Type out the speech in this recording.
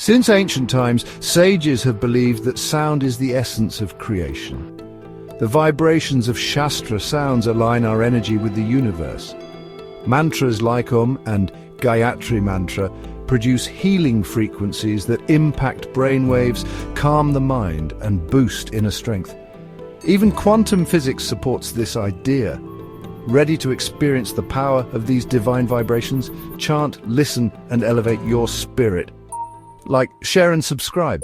Since ancient times, sages have believed that sound is the essence of creation. The vibrations of Shastra Sounds align our energy with the universe. Mantras like Om and Gayatri Mantra produce healing frequencies that impact brainwaves, calm the mind, and boost inner strength. Even quantum physics supports this idea. Ready to experience the power of these divine vibrations? Chant, listen, and elevate your spirit. Like, share, and subscribe.